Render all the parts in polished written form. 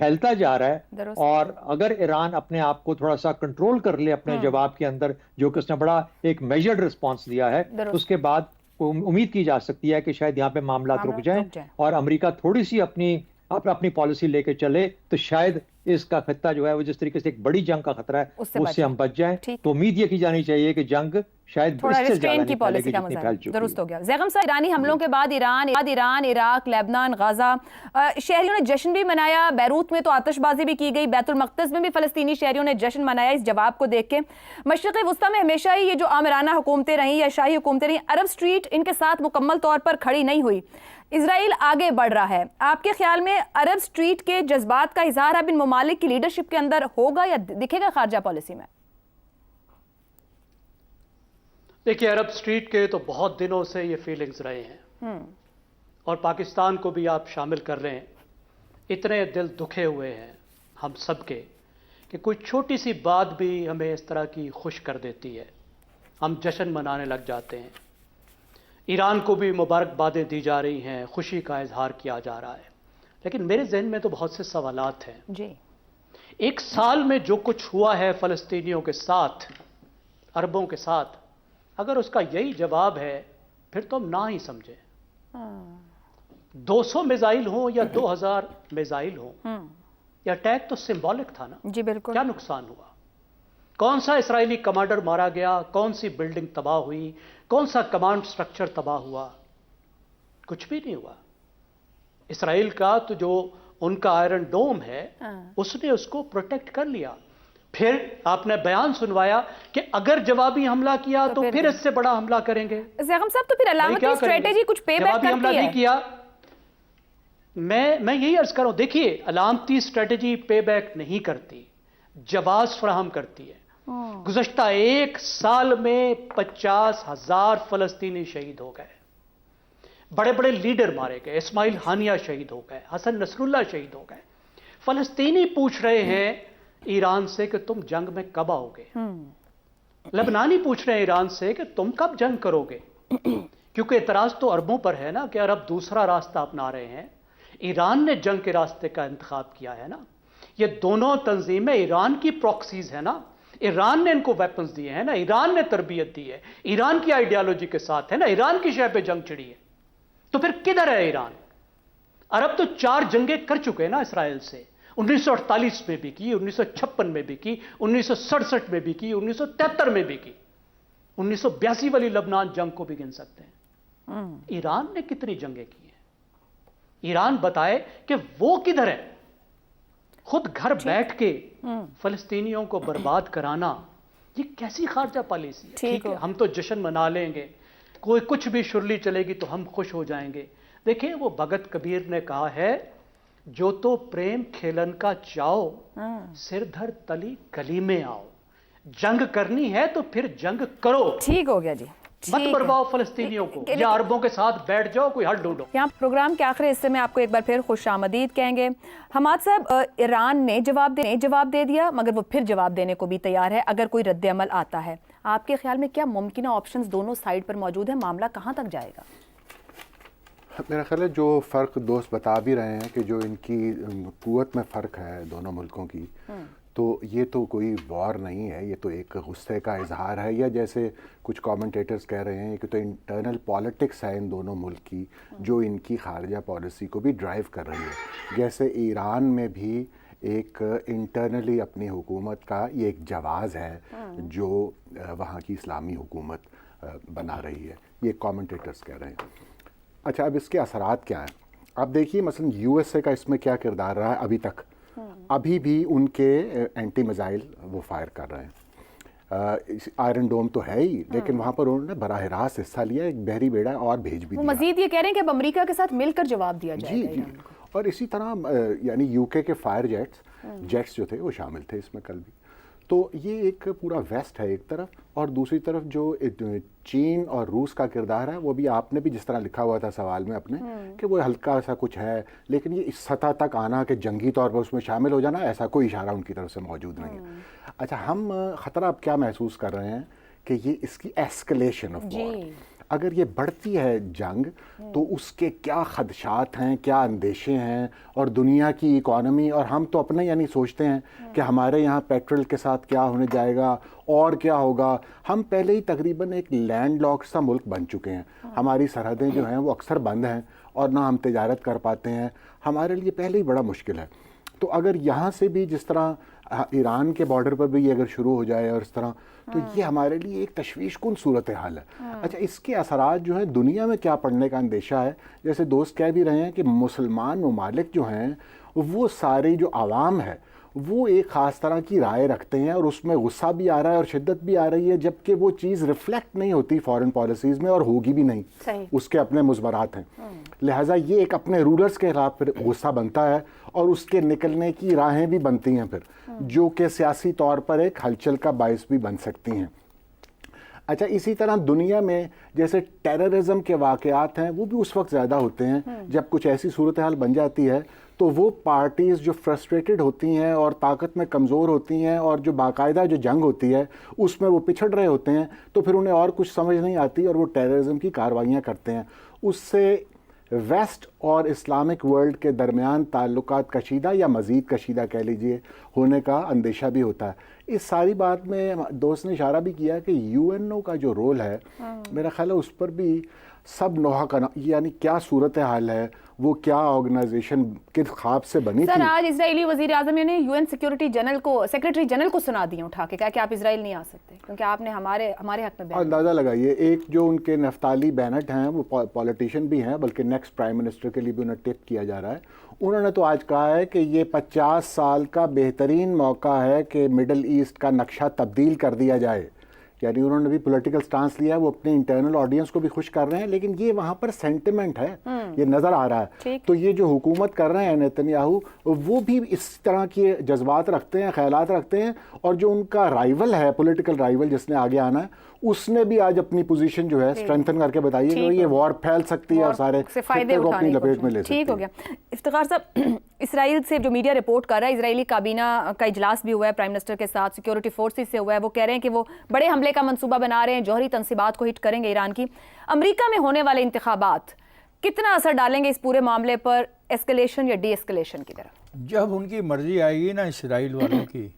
پھیلتا جا رہا ہے، درست۔ اور اگر ایران اپنے آپ کو تھوڑا سا کنٹرول کر لے اپنے جواب کے اندر، جو کہ اس نے بڑا ایک میجرڈ رسپانس دیا ہے، درست۔ اس کے بعد امید کی جا سکتی ہے کہ شاید یہاں پہ معاملات رک جائیں اور امریکہ تھوڑی سی اپنی پالیسی لے کے چلے، تو شاید اس کا خطہ جو ہے وہ جس طریقے سے ایک بڑی جنگ کا خطرہ ہے اس سے ہم بچ جائیں۔ تو امید یہ کی جانی چاہیے کہ جنگ شاید تھوڑا اس سے ریسٹرین زیادہ کی نہیں پھیلے پالیسی گی کا جتنی مظاہرہ۔ پھیل چکی ہے۔ درست ہو گیا۔ زیغم صاحب، ایرانی حملوں کے بعد ایران، عراق، لبنان، غزہ، شہریوں نے جشن بھی منایا۔ بیروت میں تو آتش بازی بھی کی گئی، بیت المقدس میں بھی فلسطینی شہریوں نے جشن منایا اس جواب کو دیکھ کے۔ مشرق وسطیٰ میں ہمیشہ ہی یہ جو آمرانہ حکومتیں رہیں یا شاہی حکومتیں رہیں، عرب اسٹریٹ ان کے ساتھ مکمل طور پر کھڑی نہیں ہوئی۔ اسرائیل آگے بڑھ رہا ہے، آپ کے خیال میں عرب اسٹریٹ کے جذبات کا اظہار اب ان ممالک کی لیڈرشپ کے اندر ہوگا یا دکھے گا خارجہ پالیسی میں؟ دیکھیے، عرب اسٹریٹ کے تو بہت دنوں سے یہ فیلنگز رہے ہیں، اور پاکستان کو بھی آپ شامل کر رہے ہیں۔ اتنے دل دکھے ہوئے ہیں ہم سب کے کہ کوئی چھوٹی سی بات بھی ہمیں اس طرح کی خوش کر دیتی ہے، ہم جشن منانے لگ جاتے ہیں۔ ایران کو بھی مبارکبادیں دی جا رہی ہیں، خوشی کا اظہار کیا جا رہا ہے، لیکن میرے ذہن میں تو بہت سے سوالات ہیں۔ جی، ایک سال میں جو کچھ ہوا ہے فلسطینیوں کے ساتھ، عربوں کے ساتھ، اگر اس کا یہی جواب ہے پھر تو ہم نہ ہی سمجھیں۔ 200 میزائل ہوں یا 2000 میزائل ہوں، یہ اٹیک تو سمبولک تھا نا۔ جی بالکل۔ کیا نقصان ہوا؟ کون سا اسرائیلی کمانڈر مارا گیا؟ کون سی بلڈنگ تباہ ہوئی؟ کون سا کمانڈ سٹرکچر تباہ ہوا؟ کچھ بھی نہیں ہوا۔ اسرائیل کا تو جو ان کا آئرن ڈوم ہے، اس نے اس کو پروٹیکٹ کر لیا۔ پھر آپ نے بیان سنوایا کہ اگر جوابی حملہ کیا تو پھر اس سے بڑا حملہ کریں گے۔ زیغم صاحب، تو پھر علامتی اسٹریٹجی کچھ پے بیک جوابی کرتی حملہ ہے؟ نہیں کیا۔ میں یہی عرض کر رہا ہوں، دیکھیے، علامتی اسٹریٹجی پے بیک نہیں کرتی، جواز فراہم کرتی ہے۔ گزشتہ ایک سال میں 50,000 فلسطینی شہید ہو گئے، بڑے بڑے لیڈر مارے گئے، اسماعیل ہانیہ شہید ہو گئے، حسن نصر اللہ شہید ہو گئے۔ فلسطینی پوچھ رہے ہیں ایران سے کہ تم جنگ میں کب آؤ گے؟ لبنانی پوچھ رہے ہیں ایران سے کہ تم کب جنگ کرو گے؟ کیونکہ اعتراض تو عربوں پر ہے نا کہ عرب دوسرا راستہ اپنا رہے ہیں، ایران نے جنگ کے راستے کا انتخاب کیا ہے نا۔ یہ دونوں تنظیمیں ایران کی پروکسیز ہیں نا، ایران نے ان کو ویپنز دیے ہیں نا، ایران نے تربیت دی ہے، ایران کی آئیڈیالوجی کے ساتھ ہے نا، ایران کی شے پہ جنگ چھڑی ہے۔ تو پھر کدھر ہے ایران؟ عرب تو 4 جنگیں کر چکے ہیں نا اسرائیل سے، 1948 میں بھی کی، 1956 میں بھی کی، 1967 میں بھی کی، 1973 میں بھی کی، 1982 والی لبنان جنگ کو بھی گن سکتے ہیں۔ ایران نے کتنی جنگیں کی ہیں؟ ایران بتائے کہ وہ کدھر ہے؟ خود گھر بیٹھ کے فلسطینیوں کو برباد کرانا، یہ کیسی خارجہ پالیسی ہے؟ ٹھیک ہے، ہم تو جشن منا لیں گے، کوئی کچھ بھی شرلی چلے گی تو ہم خوش ہو جائیں گے۔ دیکھیں، وہ بھگت کبیر نے کہا ہے، جو تو پریم کھیلن کا چاؤ، سر دھر تلی کلی میں آؤ۔ جنگ کرنی ہے تو پھر جنگ کرو۔ ٹھیک ہو گیا جی، مت برواؤ فلسطینیوں کو، یا عربوں کے ساتھ بیٹھ جاؤ، کوئی حل ڈھونڈو۔ یہاں پروگرام کے آخری حصے میں آپ کو ایک بار پھر خوش آمدید کہیں گے۔ حماد صاحب، ایران نے جواب دے دیا، مگر وہ پھر جواب دینے کو بھی تیار ہے اگر کوئی رد عمل آتا ہے۔ آپ کے خیال میں کیا ممکنہ آپشنز دونوں سائیڈ پر موجود ہیں؟ معاملہ کہاں تک جائے گا؟ میرا خیال ہے جو فرق دوست بتا بھی رہے ہیں کہ جو ان کی قوت میں فرق ہے دونوں ملکوں کی، تو یہ تو کوئی وار نہیں ہے، یہ تو ایک غصے کا اظہار ہے، یا جیسے کچھ کامنٹیٹرز کہہ رہے ہیں کہ تو انٹرنل پالیٹکس ہے ان دونوں ملک کی، جو ان کی خارجہ پالیسی کو بھی ڈرائیو کر رہی ہے۔ جیسے ایران میں بھی ایک انٹرنلی اپنی حکومت کا یہ ایک جواز ہے جو وہاں کی اسلامی حکومت بنا رہی ہے، یہ کامنٹیٹرز کہہ رہے ہیں۔ اچھا، اب اس کے اثرات کیا ہیں؟ اب دیکھیے مثلا یو ایس اے کا اس میں کیا کردار رہا ہے ابھی تک۔ ابھی بھی ان کے اینٹی میزائل وہ فائر کر رہے ہیں۔ آئرن ڈوم تو ہے ہی، لیکن وہاں پر انہوں نے براہ راست حصہ لیا، ایک بحری بیڑا اور بھیج بھی وہ دیا۔ مزید یہ کہہ رہے ہیں کہ اب امریکہ کے ساتھ مل کر جواب دیا جائے گا ایران کو۔ اور اسی طرح یعنی یو کے فائر جیٹس جو تھے وہ شامل تھے اس میں کل بھی۔ تو یہ ایک پورا ویسٹ ہے ایک طرف، اور دوسری طرف جو چین اور روس کا کردار ہے، وہ بھی آپ نے بھی جس طرح لکھا ہوا تھا سوال میں اپنے کہ وہ ہلکا سا کچھ ہے، لیکن یہ اس سطح تک آنا کہ جنگی طور پر اس میں شامل ہو جانا، ایسا کوئی اشارہ ان کی طرف سے موجود نہیں ہے۔ اچھا، ہم خطرہ اب کیا محسوس کر رہے ہیں کہ یہ اس کی ایسکلیشن آف وار۔ اگر یہ بڑھتی ہے جنگ تو اس کے کیا خدشات ہیں، کیا اندیشے ہیں، اور دنیا کی اکانومی، اور ہم تو اپنے یعنی سوچتے ہیں کہ ہمارے یہاں پیٹرول کے ساتھ کیا ہونے جائے گا اور کیا ہوگا. ہم پہلے ہی تقریباً ایک لینڈ لاک سا ملک بن چکے ہیں. ہماری سرحدیں جو ہیں وہ اکثر بند ہیں اور نہ ہم تجارت کر پاتے ہیں. ہمارے لیے پہلے ہی بڑا مشکل ہے. تو اگر یہاں سے بھی جس طرح ایران کے بارڈر پر بھی اگر شروع ہو جائے اور اس طرح، تو یہ ہمارے لیے ایک تشویش کن صورتحال ہے. اچھا، اس کے اثرات جو ہیں دنیا میں کیا پڑنے کا اندیشہ ہے. جیسے دوست کہہ بھی رہے ہیں کہ مسلمان ممالک جو ہیں وہ سارے جو عوام ہے وہ ایک خاص طرح کی رائے رکھتے ہیں، اور اس میں غصہ بھی آ رہا ہے اور شدت بھی آ رہی ہے، جبکہ وہ چیز ریفلیکٹ نہیں ہوتی فارن پالیسیز میں اور ہوگی بھی نہیں. اس کے اپنے مزبرات ہیں. لہٰذا یہ ایک اپنے رولرز کے خلاف پھر غصہ بنتا ہے اور اس کے نکلنے کی راہیں بھی بنتی ہیں پھر، جو کہ سیاسی طور پر ایک ہلچل کا باعث بھی بن سکتی ہیں. اچھا، اسی طرح دنیا میں جیسے ٹیررزم کے واقعات ہیں وہ بھی اس وقت زیادہ ہوتے ہیں جب کچھ ایسی صورتحال بن جاتی ہے، تو وہ پارٹیز جو فرسٹریٹڈ ہوتی ہیں اور طاقت میں کمزور ہوتی ہیں اور جو باقاعدہ جو جنگ ہوتی ہے اس میں وہ پچھڑ رہے ہوتے ہیں، تو پھر انہیں اور کچھ سمجھ نہیں آتی اور وہ ٹیررزم کی کارروائیاں کرتے ہیں. اس سے ویسٹ اور اسلامک ورلڈ کے درمیان تعلقات کشیدہ یا مزید کشیدہ کہہ لیجئے ہونے کا اندیشہ بھی ہوتا ہے. اس ساری بات میں دوست نے اشارہ بھی کیا کہ یو این او کا جو رول ہے، میرا خیال ہے اس پر بھی سب نوحہ کا یعنی کیا صورتحال ہے، وہ کیا آرگنائزیشن کے خواب سے بنی تھی. سر، آج اسرائیلی وزیر اعظم نے U N security secretary general کو سنا دی اٹھا کے، کہا کہ آپ اسرائیل نہیں آ سکتے کیونکہ آپ نے ہمارے حق میں. اندازہ لگائیے، ایک جو ان کے نفتالی بینٹ ہیں وہ پولیٹیشین بھی ہیں، بلکہ نیکسٹ پرائم منسٹر کے لیے بھی انہیں ٹپ کیا جا رہا ہے. انہوں نے تو آج کہا ہے کہ یہ 50 سال کا بہترین موقع ہے کہ مڈل ایسٹ کا نقشہ تبدیل کر دیا جائے. یعنی انہوں نے بھی پولیٹیکل سٹانس لیا ہے، وہ اپنے انٹرنل آڈینس کو بھی خوش کر رہے ہیں، لیکن یہ وہاں پر سینٹیمنٹ ہے، یہ نظر آ رہا ہے. تو یہ جو حکومت کر رہے ہیں نیتنیاہو، وہ بھی اس طرح کے جذبات رکھتے ہیں، خیالات رکھتے ہیں، اور جو ان کا رائیول ہے، پولیٹیکل رائیول جس نے آگے آنا ہے، اس نے بھی آج اپنی پوزیشن جو ہے اسٹرینتھن کر کے بتائیے کہ یہ وار پھیل سکتی ہے اور سارے خطے کو اپنی لپیٹ میں لے سکتی ہے. ٹھیک ہو گیا. افتخار صاحب، اسرائیل سے جو میڈیا رپورٹ کر رہا ہے، اسرائیلی کابینہ کا اجلاس بھی ہوا ہے پرائم منسٹر کے ساتھ، سیکیورٹی فورسز سے ہوا ہے. وہ کہہ رہے ہیں کہ وہ بڑے حملے کا منصوبہ بنا رہے ہیں، جوہری تنصیبات کو ہٹ کریں گے ایران کی. امریکہ میں ہونے والے انتخابات کتنا اثر ڈالیں گے اس پورے معاملے پر، ایسکلیشن یا ڈی ایسکلیشن کی طرف؟ جب ان کی مرضی آئے گی نا اسرائیل والوں کی،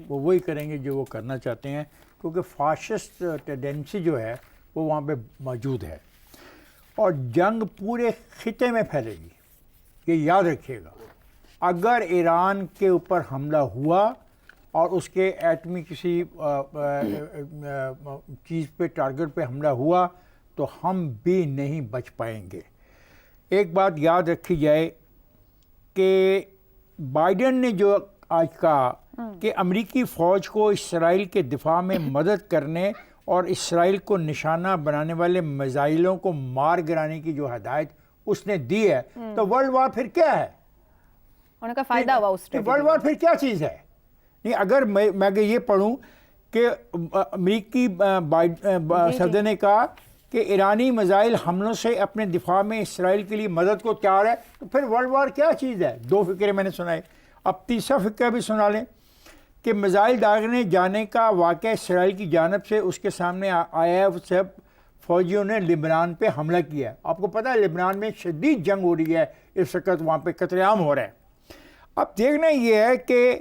وہ وہی کریں گے جو وہ کرنا چاہتے ہیں، کیونکہ فاشسٹ ٹینڈنسی جو ہے وہ وہاں پہ موجود ہے، اور جنگ پورے خطے میں پھیلے گی. یہ یاد رکھیے گا، اگر ایران کے اوپر حملہ ہوا اور اس کے ایٹمی کسی چیز پہ، ٹارگٹ پہ حملہ ہوا، تو ہم بھی نہیں بچ پائیں گے. ایک بات یاد رکھی جائے کہ بائیڈن نے جو آج کہا کہ امریکی فوج کو اسرائیل کے دفاع میں مدد کرنے اور اسرائیل کو نشانہ بنانے والے میزائلوں کو مار گرانے کی جو ہدایت اس نے دی ہے، تو ورلڈ وار پھر کیا ہے؟ ان کا فائدہ ہوا اس سے. ورلڈ وار پھر کیا چیز ہے؟ نہیں، اگر میں یہ پڑھوں کہ امریکی صدر نے کہا کہ ایرانی میزائل حملوں سے اپنے دفاع میں اسرائیل کے لیے مدد کو تیار ہے، تو پھر ورلڈ وار کیا چیز ہے؟ 2 فقرے میں نے سنائے. اب تیسرا فقرہ بھی سنا لیں کہ میزائل داغنے جانے کا واقعہ اسرائیل کی جانب سے اس کے سامنے آیا ہے. سب فوجیوں نے لبنان پہ حملہ کیا ہے. آپ کو پتہ ہے لبنان میں شدید جنگ ہو رہی ہے اس وقت، وہاں پہ قتل عام ہو رہا ہے. اب دیکھنا یہ ہے کہ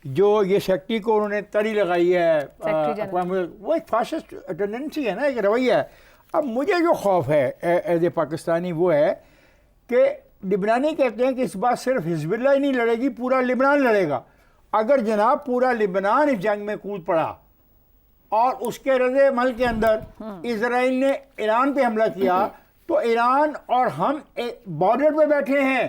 جو یہ سیکٹری کو انہوں نے تڑی لگائی ہے، وہ ایک فاشسٹ ٹینڈنسی ہے نا، ایک رویہ ہے. اب مجھے جو خوف ہے ایز اے پاکستانی وہ ہے کہ لبنانی کہتے ہیں کہ اس بار صرف حزب اللہ ہی نہیں لڑے گی، پورا لبنان لڑے گا. اگر جناب پورا لبنان اس جنگ میں کود پڑا اور اس کے رد عمل کے اندر اسرائیل نے ایران پہ حملہ کیا، تو ایران اور ہم بارڈر پہ بیٹھے ہیں.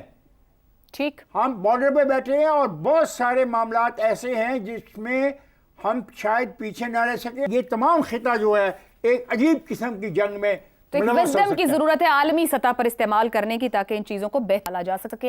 ٹھیک، ہم بارڈر پہ بیٹھے ہیں اور بہت سارے معاملات ایسے ہیں جس میں ہم شاید پیچھے نہ رہ سکیں. یہ تمام خطہ جو ہے ایک عجیب قسم کی جنگ میں تو ایک وزڈم کی ضرورت ہے عالمی سطح پر استعمال کرنے کی، تاکہ ان چیزوں کو بہتر کیا جا سکے.